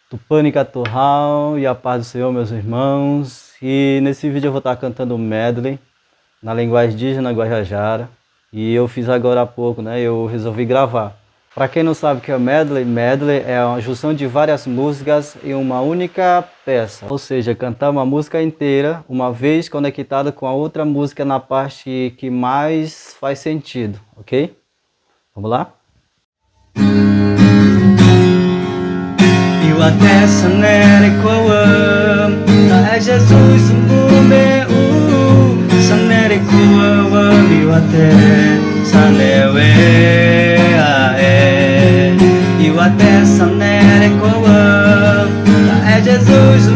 Tupânica Torral e a paz do Senhor, meus irmãos. E nesse vídeo eu vou estar cantando um medley na linguagem indígena Guajajara. E eu fiz agora há pouco, né? Eu resolvi gravar. Para quem não sabe o que é medley, medley é uma junção de várias músicas em uma única peça. Ou seja, cantar uma música inteira, uma vez conectada com a outra música na parte que mais faz sentido, ok? Vamos lá? Até sanere koam ta Jesus o meu sanere koam eu até sanewe eu até sanere koam ta Jesus o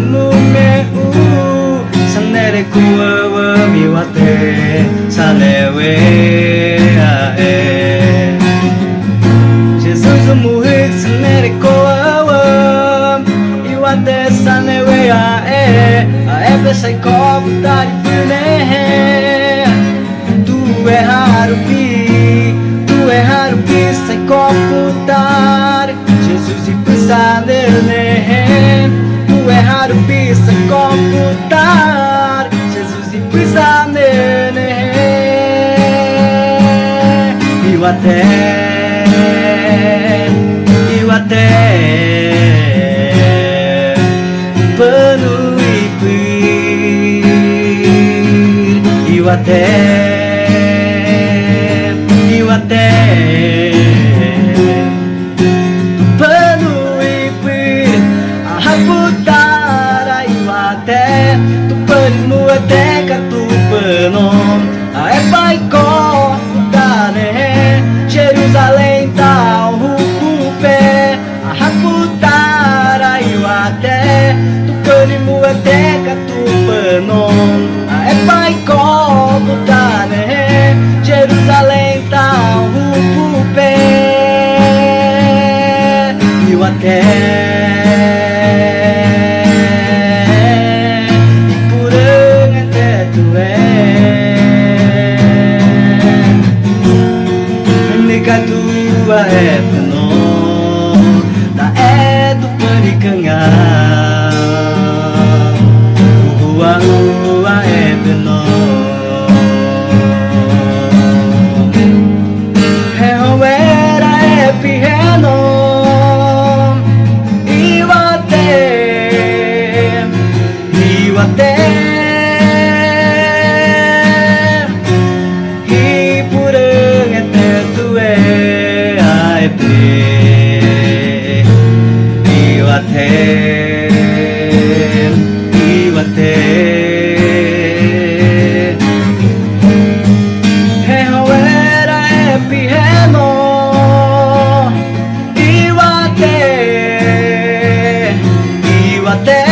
meu sanere koam eu até sanewe Jesus o morrer sanere koam dessa neue a dessa copo da de tu é raro pi sai copo dar Jesus e pisa nele tu é raro pi sai copo dar Jesus e pisa nele eu até pano e pir eu até pano e pir a raputara eu até tu pano até que tu pano a é pai corta né Jerusalém tá o pé a raputara eu até até Catupanon é pai como tá né Jerusalém tá o pé e o até e por até tu nega tua é não da é do panicanha Ua é beno Rehoera é piano eu até e por até tu é a eu até Rehoera é piano eu até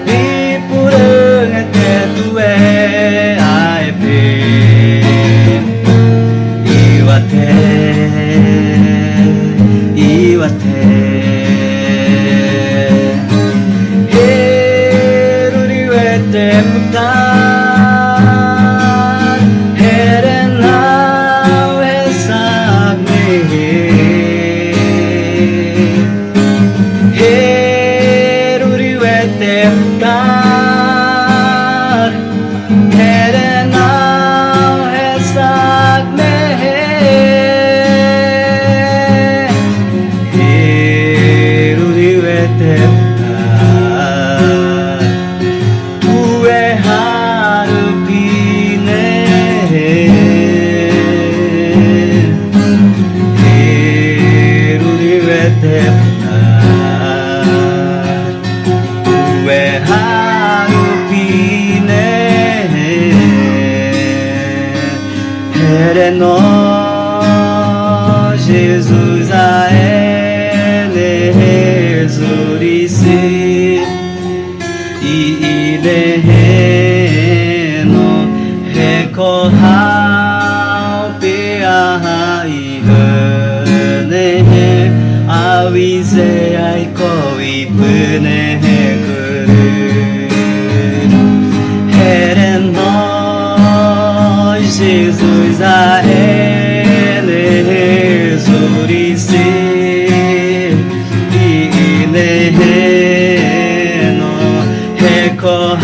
e por até tu é a eu até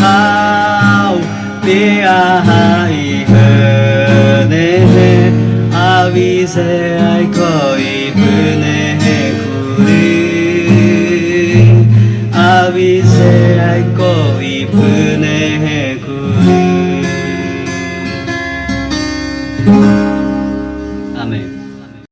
hau te ahai hene avise ai koi pune kuri avise ai koi pune